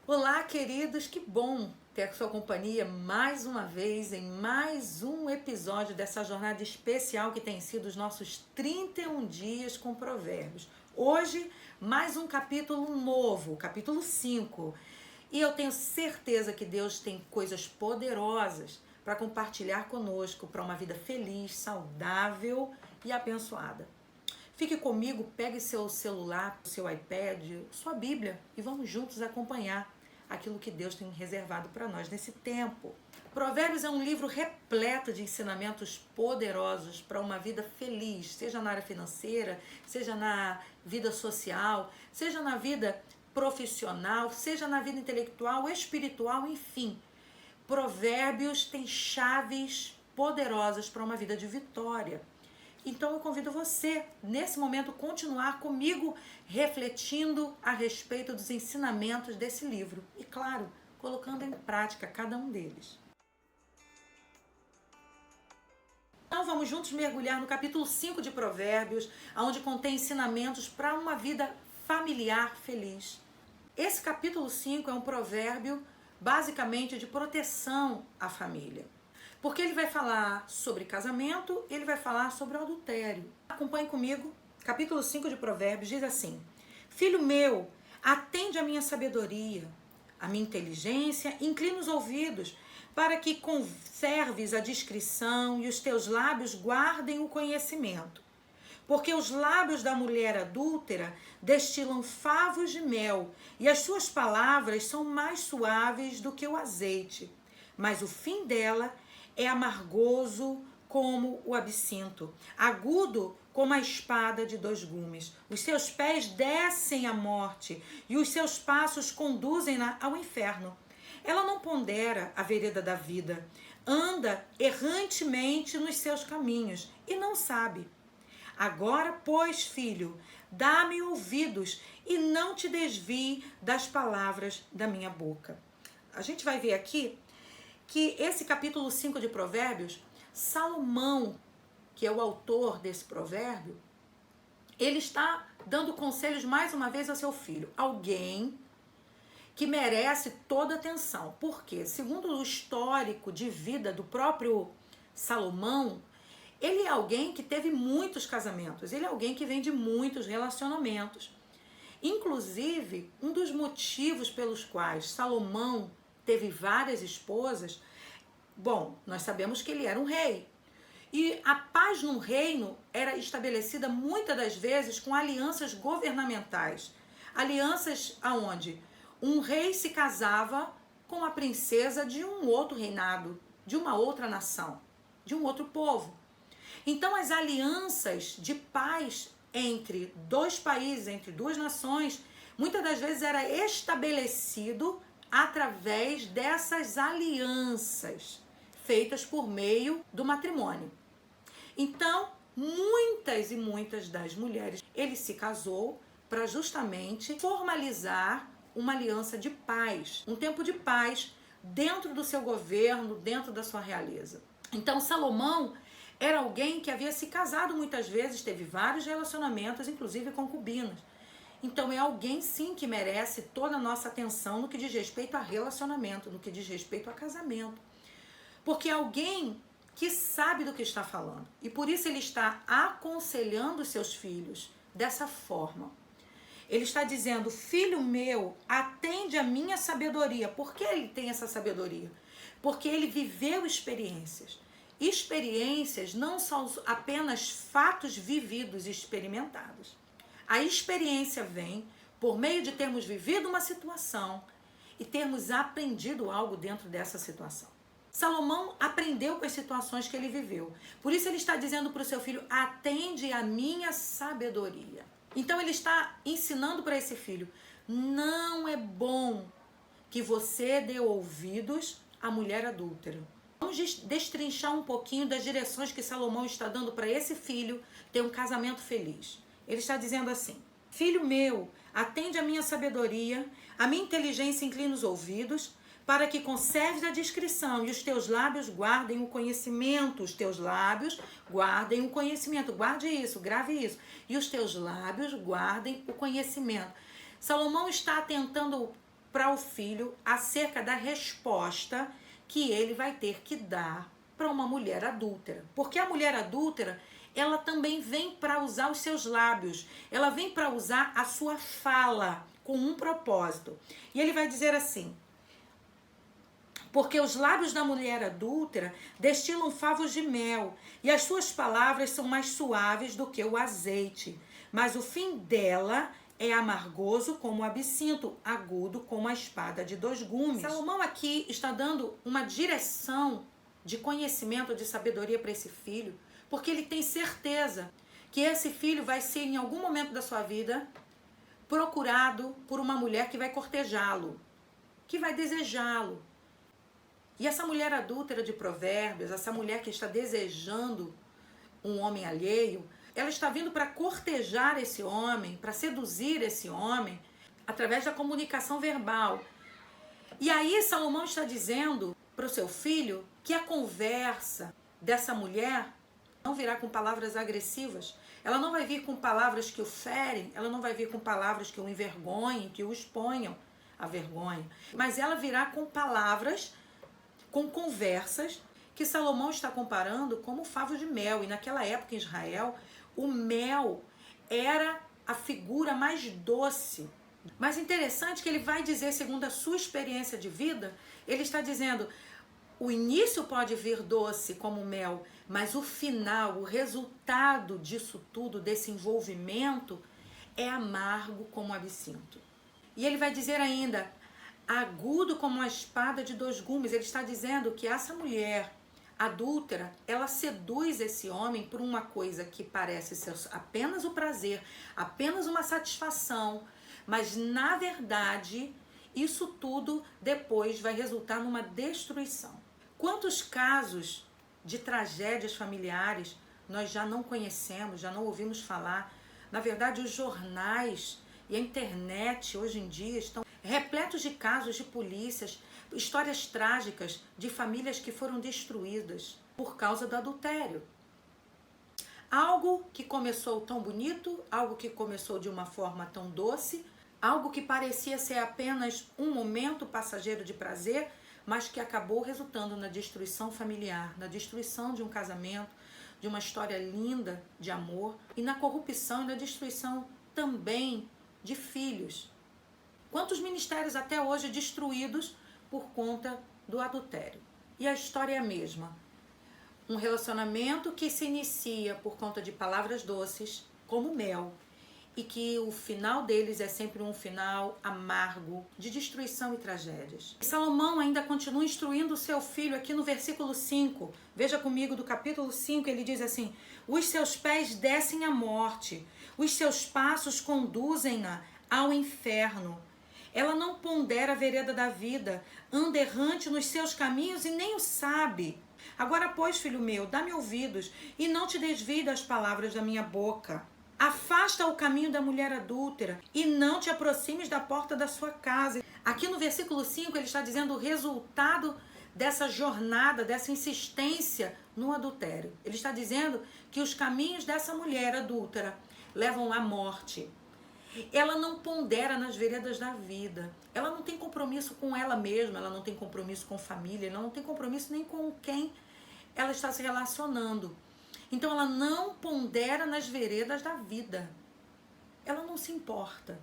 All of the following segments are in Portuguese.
Olá, queridos, que bom ter a sua companhia mais uma vez em mais um episódio dessa jornada especial que tem sido os nossos 31 dias com Provérbios. Hoje, mais um capítulo novo, capítulo 5. E eu tenho certeza que Deus tem coisas poderosas para compartilhar conosco para uma vida feliz, saudável e abençoada. Fique comigo, pegue seu celular, seu iPad, sua Bíblia e vamos juntos acompanhar aquilo que Deus tem reservado para nós nesse tempo. Provérbios é um livro repleto de ensinamentos poderosos para uma vida feliz, seja na área financeira, seja na vida social, seja na vida profissional, seja na vida intelectual, espiritual, enfim. Provérbios tem chaves poderosas para uma vida de vitória. Então eu convido você, nesse momento, continuar comigo refletindo a respeito dos ensinamentos desse livro. E, claro, colocando em prática cada um deles. Então vamos juntos mergulhar no capítulo 5 de Provérbios, onde contém ensinamentos para uma vida familiar feliz. Esse capítulo 5 é um provérbio basicamente de proteção à família. Porque ele vai falar sobre casamento, ele vai falar sobre o adultério. Acompanhe comigo, capítulo 5 de Provérbios diz assim: Filho meu, atende a minha sabedoria, a minha inteligência, inclina os ouvidos, para que conserves a discrição e os teus lábios guardem o conhecimento. Porque os lábios da mulher adúltera destilam favos de mel, e as suas palavras são mais suaves do que o azeite. Mas o fim dela é amargoso como o absinto, agudo como a espada de dois gumes. Os seus pés descem à morte e os seus passos conduzem-na ao inferno. Ela não pondera a vereda da vida, anda errantemente nos seus caminhos e não sabe. Agora, pois, filho, dá-me ouvidos e não te desvie das palavras da minha boca. A gente vai ver aqui que esse capítulo 5 de Provérbios, Salomão, que é o autor desse provérbio, ele está dando conselhos mais uma vez ao seu filho. Alguém que merece toda atenção. Porque, segundo o histórico de vida do próprio Salomão, ele é alguém que teve muitos casamentos, ele é alguém que vem de muitos relacionamentos. Inclusive, um dos motivos pelos quais Salomão teve várias esposas, bom, nós sabemos que ele era um rei. E a paz no reino era estabelecida muitas das vezes com alianças governamentais. Alianças aonde um rei se casava com a princesa de um outro reinado, de uma outra nação, de um outro povo. Então as alianças de paz entre dois países, entre duas nações, muitas das vezes era estabelecido através dessas alianças feitas por meio do matrimônio. Então, muitas e muitas das mulheres, ele se casou para justamente formalizar uma aliança de paz, um tempo de paz dentro do seu governo, dentro da sua realeza. Então, Salomão era alguém que havia se casado muitas vezes, teve vários relacionamentos, inclusive concubinas. Então é alguém sim que merece toda a nossa atenção no que diz respeito a relacionamento, no que diz respeito a casamento. Porque é alguém que sabe do que está falando. E por isso ele está aconselhando os seus filhos dessa forma. Ele está dizendo: filho meu, atende a minha sabedoria. Por que ele tem essa sabedoria? Porque ele viveu experiências. Experiências não são apenas fatos vividos e experimentados. A experiência vem por meio de termos vivido uma situação e termos aprendido algo dentro dessa situação. Salomão aprendeu com as situações que ele viveu. Por isso ele está dizendo para o seu filho: atende a minha sabedoria. Então ele está ensinando para esse filho: não é bom que você dê ouvidos à mulher adúltera. Vamos destrinchar um pouquinho das direções que Salomão está dando para esse filho ter um casamento feliz. Ele está dizendo assim: filho meu, atende a minha sabedoria, a minha inteligência inclina os ouvidos, para que conserves a discrição e os teus lábios guardem o conhecimento. Os teus lábios guardem o conhecimento. Guarde isso, grave isso. E os teus lábios guardem o conhecimento. Salomão está tentando para o filho acerca da resposta que ele vai ter que dar para uma mulher adúltera. Porque a mulher adúltera, ela também vem para usar os seus lábios, ela vem para usar a sua fala com um propósito. E ele vai dizer assim: porque os lábios da mulher adúltera destilam favos de mel, e as suas palavras são mais suaves do que o azeite. Mas o fim dela é amargoso como o absinto, agudo como a espada de dois gumes. Salomão aqui está dando uma direção de conhecimento, de sabedoria para esse filho, porque ele tem certeza que esse filho vai ser, em algum momento da sua vida, procurado por uma mulher que vai cortejá-lo, que vai desejá-lo. E essa mulher adúltera de Provérbios, essa mulher que está desejando um homem alheio, ela está vindo para cortejar esse homem, para seduzir esse homem, através da comunicação verbal. E aí Salomão está dizendo para o seu filho que a conversa dessa mulher não virá com palavras agressivas, ela não vai vir com palavras que o ferem, ela não vai vir com palavras que o envergonhem, que o exponham à vergonha, mas ela virá com palavras, com conversas que Salomão está comparando como favos de mel. E naquela época em Israel, o mel era a figura mais doce. Mas interessante que ele vai dizer, segundo a sua experiência de vida, ele está dizendo: o início pode vir doce como mel, mas o final, o resultado disso tudo, desse envolvimento, é amargo como absinto. E ele vai dizer ainda: agudo como uma espada de dois gumes. Ele está dizendo que essa mulher adúltera, ela seduz esse homem por uma coisa que parece ser apenas o prazer, apenas uma satisfação, mas na verdade isso tudo depois vai resultar numa destruição. Quantos casos de tragédias familiares nós já não conhecemos, já não ouvimos falar? Na verdade, os jornais e a internet hoje em dia estão repletos de casos de polícias, histórias trágicas de famílias que foram destruídas por causa do adultério. Algo que começou tão bonito, algo que começou de uma forma tão doce, algo que parecia ser apenas um momento passageiro de prazer, mas que acabou resultando na destruição familiar, na destruição de um casamento, de uma história linda de amor, e na corrupção e na destruição também de filhos. Quantos ministérios até hoje destruídos por conta do adultério? E a história é a mesma. Um relacionamento que se inicia por conta de palavras doces, como mel, e que o final deles é sempre um final amargo, de destruição e tragédias. E Salomão ainda continua instruindo o seu filho aqui no versículo 5. Veja comigo, do capítulo 5, ele diz assim: os seus pés descem à morte, os seus passos conduzem-na ao inferno. Ela não pondera a vereda da vida, anda errante nos seus caminhos e nem o sabe. Agora, pois, filho meu, dá-me ouvidos e não te desvie das palavras da minha boca. Afasta o caminho da mulher adúltera e não te aproximes da porta da sua casa. Aqui no versículo 5 ele está dizendo o resultado dessa jornada, dessa insistência no adultério. Ele está dizendo que os caminhos dessa mulher adúltera levam à morte. Ela não pondera nas veredas da vida. Ela não tem compromisso com ela mesma, ela não tem compromisso com família, ela não tem compromisso nem com quem ela está se relacionando. Então ela não pondera nas veredas da vida. Ela não se importa.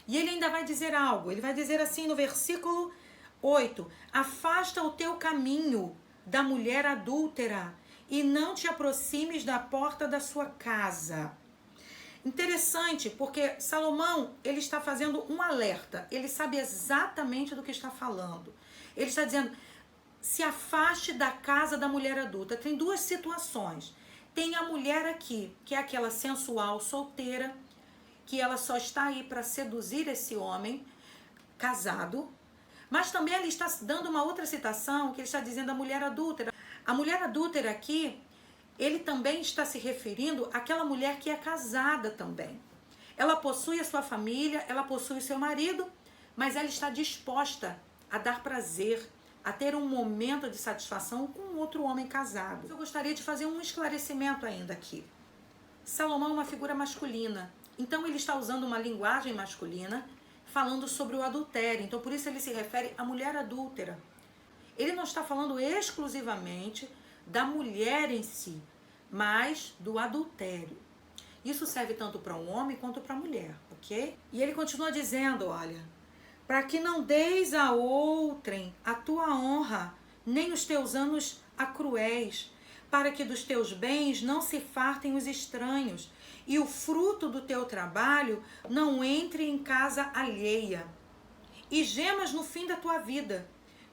E ele ainda vai dizer algo. Ele vai dizer assim no versículo 8: afasta o teu caminho da mulher adúltera e não te aproximes da porta da sua casa. Interessante, porque Salomão, ele está fazendo um alerta. Ele sabe exatamente do que está falando. Ele está dizendo: se afaste da casa da mulher adulta. Tem duas situações. Tem a mulher aqui, que é aquela sensual, solteira, que ela só está aí para seduzir esse homem casado. Mas também ele está dando uma outra citação, que ele está dizendo a mulher adúltera. A mulher adúltera aqui, ele também está se referindo àquela mulher que é casada também. Ela possui a sua família, ela possui o seu marido, mas ela está disposta a dar prazer, a ter um momento de satisfação com outro homem casado. Eu gostaria de fazer um esclarecimento ainda aqui. Salomão é uma figura masculina, então ele está usando uma linguagem masculina, falando sobre o adultério. Então, por isso ele se refere à mulher adúltera. Ele não está falando exclusivamente da mulher em si, mas do adultério. Isso serve tanto para um homem quanto para a mulher, ok? E ele continua dizendo, olha, para que não deis a outrem a tua honra, nem os teus anos a cruéis, para que dos teus bens não se fartem os estranhos, e o fruto do teu trabalho não entre em casa alheia. E gemas no fim da tua vida,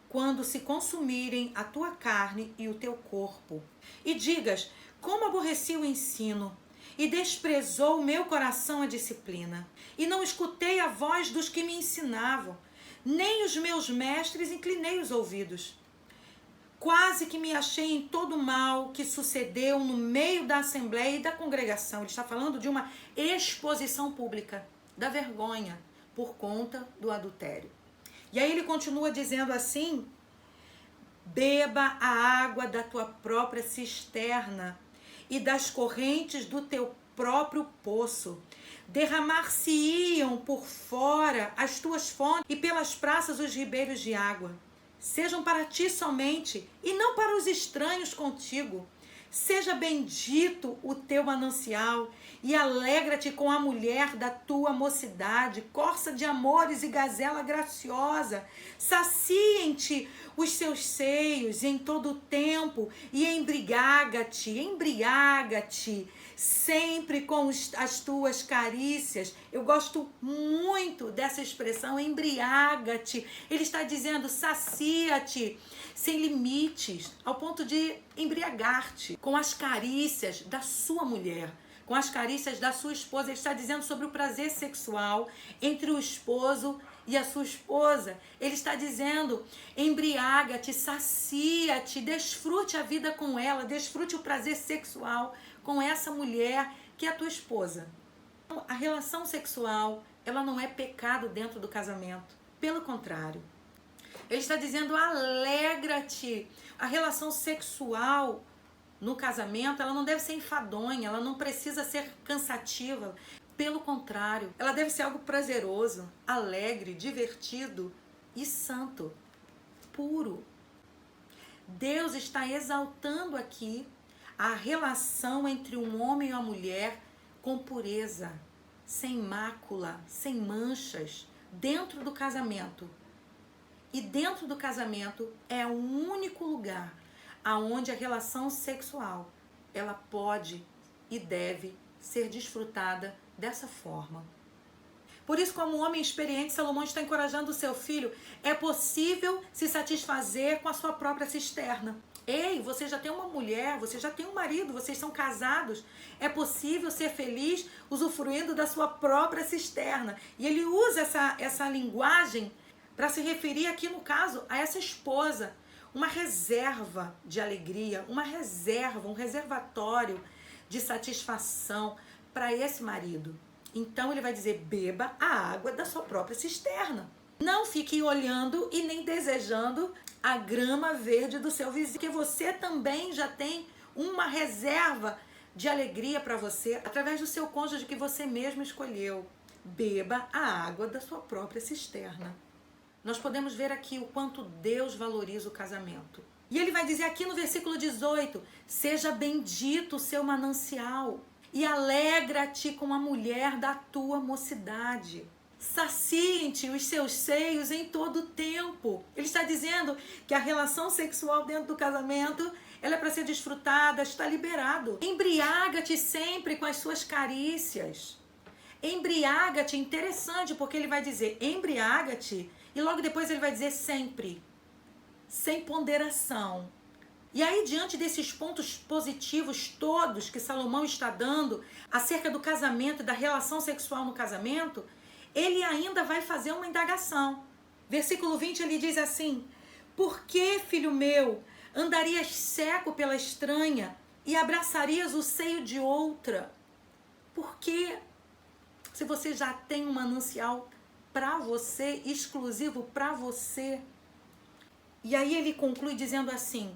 quando se consumirem a tua carne e o teu corpo. E digas, como aborreci o ensino, e desprezou o meu coração a disciplina, e não escutei a voz dos que me ensinavam, nem os meus mestres inclinei os ouvidos. Quase que me achei em todo o mal que sucedeu no meio da assembleia e da congregação. Ele está falando de uma exposição pública, da vergonha, por conta do adultério. E aí ele continua dizendo assim, beba a água da tua própria cisterna e das correntes do teu próprio poço. Derramar-se-iam por fora as tuas fontes e pelas praças os ribeiros de água. Sejam para ti somente e não para os estranhos contigo. Seja bendito o teu manancial e alegra-te com a mulher da tua mocidade, corça de amores e gazela graciosa. Saciem-te os seus seios em todo o tempo e embriaga-te sempre com as tuas carícias. Eu gosto muito dessa expressão, embriaga-te. Ele está dizendo, sacia-te sem limites, ao ponto de embriagar-te com as carícias da sua mulher, com as carícias da sua esposa. Ele está dizendo sobre o prazer sexual entre o esposo e a sua esposa. Ele está dizendo, embriaga-te, sacia-te, desfrute a vida com ela, desfrute o prazer sexual com essa mulher que é a tua esposa. A relação sexual, ela não é pecado dentro do casamento. Pelo contrário. Ele está dizendo, alegra-te. A relação sexual no casamento, ela não deve ser enfadonha, ela não precisa ser cansativa. Pelo contrário, ela deve ser algo prazeroso, alegre, divertido e santo, puro. Deus está exaltando aqui a relação entre um homem e uma mulher com pureza, sem mácula, sem manchas, dentro do casamento. E dentro do casamento é o único lugar aonde a relação sexual ela pode e deve ser desfrutada dessa forma. Por isso, como homem experiente, Salomão está encorajando o seu filho. É possível se satisfazer com a sua própria cisterna. Ei, você já tem uma mulher, você já tem um marido, vocês são casados. É possível ser feliz usufruindo da sua própria cisterna. E ele usa essa linguagem para se referir aqui, no caso, a essa esposa. Uma reserva de alegria, uma reserva, um reservatório de satisfação para esse marido. Então ele vai dizer, beba a água da sua própria cisterna. Não fique olhando e nem desejando a grama verde do seu vizinho, porque você também já tem uma reserva de alegria para você através do seu cônjuge que você mesmo escolheu. Beba a água da sua própria cisterna. Nós podemos ver aqui o quanto Deus valoriza o casamento. E ele vai dizer aqui no versículo 18, seja bendito o seu manancial e alegra-te com a mulher da tua mocidade. Saciem-te os seus seios em todo o tempo. Ele está dizendo que a relação sexual dentro do casamento, ela é para ser desfrutada, está liberado. Embriaga-te sempre com as suas carícias. Embriaga-te, interessante, porque ele vai dizer embriaga-te e logo depois ele vai dizer sempre, sem ponderação. E aí, diante desses pontos positivos todos que Salomão está dando acerca do casamento e da relação sexual no casamento, ele ainda vai fazer uma indagação. Versículo 20, ele diz assim, por que, filho meu, andarias seco pela estranha e abraçarias o seio de outra? Por quê? Se você já tem um manancial para você, exclusivo para você. E aí ele conclui dizendo assim,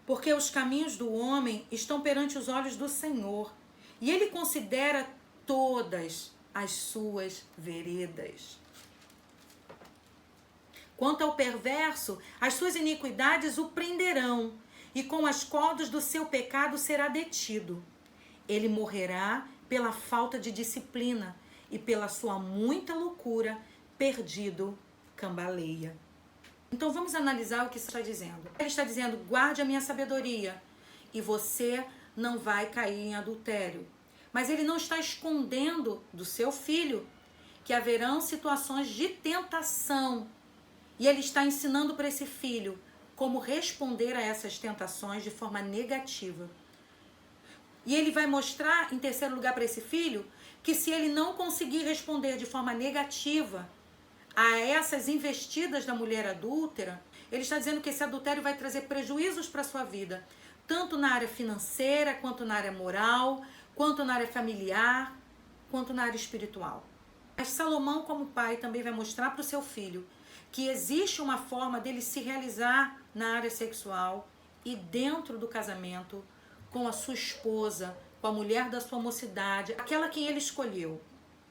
porque os caminhos do homem estão perante os olhos do Senhor, e ele considera todas as suas veredas. Quanto ao perverso, as suas iniquidades o prenderão, e com as cordas do seu pecado será detido. Ele morrerá pela falta de disciplina, e pela sua muita loucura, perdido, cambaleia. Então vamos analisar o que está dizendo. Ele está dizendo, guarde a minha sabedoria, e você não vai cair em adultério. Mas ele não está escondendo do seu filho que haverão situações de tentação. E ele está ensinando para esse filho como responder a essas tentações de forma negativa. E ele vai mostrar, em terceiro lugar, para esse filho, que se ele não conseguir responder de forma negativa a essas investidas da mulher adúltera, ele está dizendo que esse adultério vai trazer prejuízos para a sua vida, tanto na área financeira, quanto na área moral, quanto na área familiar, quanto na área espiritual. Mas Salomão, como pai, também vai mostrar para o seu filho que existe uma forma dele se realizar na área sexual e dentro do casamento com a sua esposa, com a mulher da sua mocidade, aquela quem ele escolheu.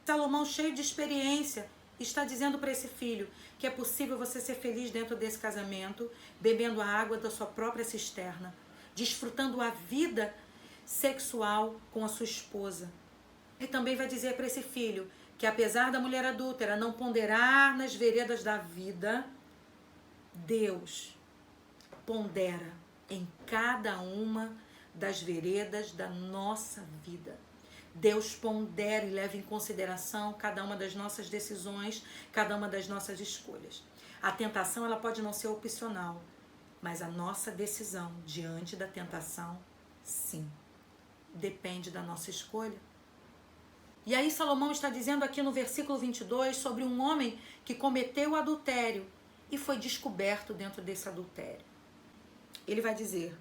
Salomão, cheio de experiência, está dizendo para esse filho que é possível você ser feliz dentro desse casamento, bebendo a água da sua própria cisterna, desfrutando a vida sexual com a sua esposa. E também vai dizer para esse filho que apesar da mulher adúltera não ponderar nas veredas da vida, Deus pondera em cada uma das veredas da nossa vida. Deus pondera e leva em consideração cada uma das nossas decisões, cada uma das nossas escolhas. A tentação ela pode não ser opcional, mas a nossa decisão diante da tentação, sim, depende da nossa escolha. E aí Salomão está dizendo aqui no versículo 22 sobre um homem que cometeu adultério e foi descoberto dentro desse adultério. Ele vai dizer,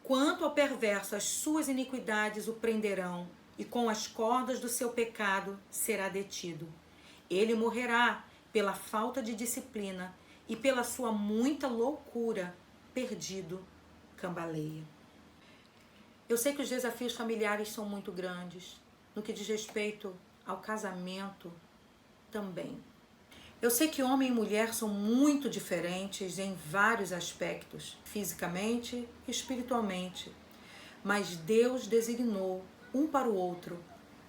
quanto ao perverso, as suas iniquidades o prenderão, e com as cordas do seu pecado será detido. Ele morrerá pela falta de disciplina, e pela sua muita loucura, perdido, cambaleia. Eu sei que os desafios familiares são muito grandes, no que diz respeito ao casamento também. Eu sei que homem e mulher são muito diferentes em vários aspectos, fisicamente e espiritualmente, mas Deus designou um para o outro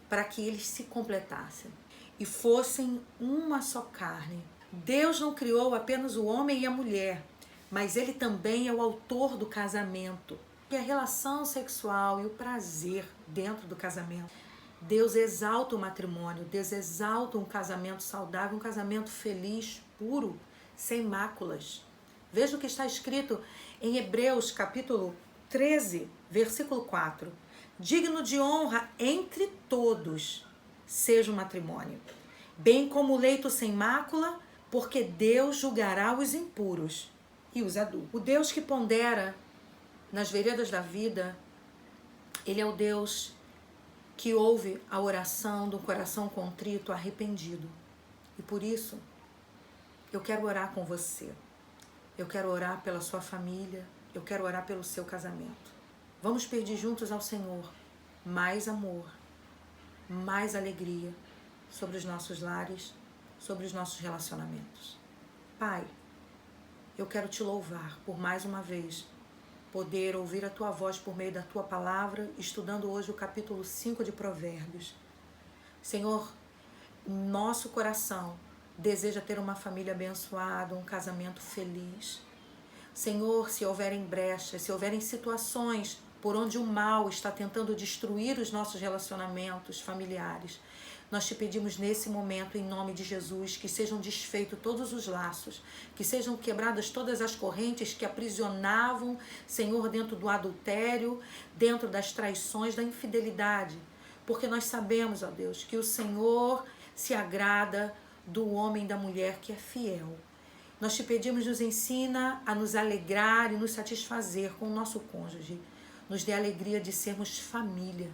para que eles se completassem e fossem uma só carne. Deus não criou apenas o homem e a mulher, mas ele também é o autor do casamento. E a relação sexual e o prazer dentro do casamento. Deus exalta o matrimônio, Deus exalta um casamento saudável, um casamento feliz, puro, sem máculas. Veja o que está escrito em Hebreus capítulo 13, versículo 4. Digno de honra entre todos seja o matrimônio, bem como o leito sem mácula, porque Deus julgará os impuros e os adultos. O Deus que pondera nas veredas da vida, ele é o Deus que ouve a oração do coração contrito, arrependido. E por isso, eu quero orar com você. Eu quero orar pela sua família. Eu quero orar pelo seu casamento. Vamos pedir juntos ao Senhor mais amor, mais alegria sobre os nossos lares, sobre os nossos relacionamentos. Pai, eu quero te louvar por mais uma vez poder ouvir a tua voz por meio da tua palavra, estudando hoje o capítulo 5 de Provérbios. Senhor, nosso coração deseja ter uma família abençoada, um casamento feliz. Senhor, se houverem brechas, se houverem situações por onde o mal está tentando destruir os nossos relacionamentos familiares, nós te pedimos nesse momento, em nome de Jesus, que sejam desfeitos todos os laços, que sejam quebradas todas as correntes que aprisionavam, Senhor, dentro do adultério, dentro das traições, da infidelidade. Porque nós sabemos, ó Deus, que o Senhor se agrada do homem e da mulher que é fiel. Nós te pedimos, nos ensina a nos alegrar e nos satisfazer com o nosso cônjuge. Nos dê a alegria de sermos família.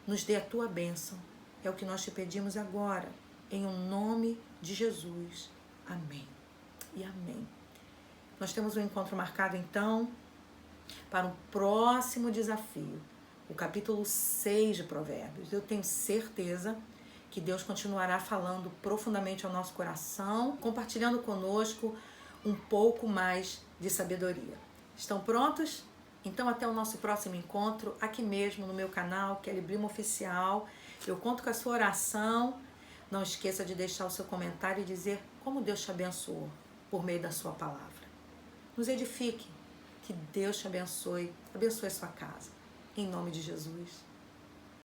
Nos dê a tua bênção. É o que nós te pedimos agora, em nome de Jesus. Amém e amém. Nós temos um encontro marcado, então, para o próximo desafio, o capítulo 6 de Provérbios. Eu tenho certeza que que Deus continuará falando profundamente ao nosso coração, compartilhando conosco um pouco mais de sabedoria. Estão prontos? Então até o nosso próximo encontro, aqui mesmo no meu canal, Kelly Blima Oficial. Eu conto com a sua oração. Não esqueça de deixar o seu comentário e dizer como Deus te abençoou por meio da sua palavra. Nos edifique. Que Deus te abençoe a sua casa. Em nome de Jesus.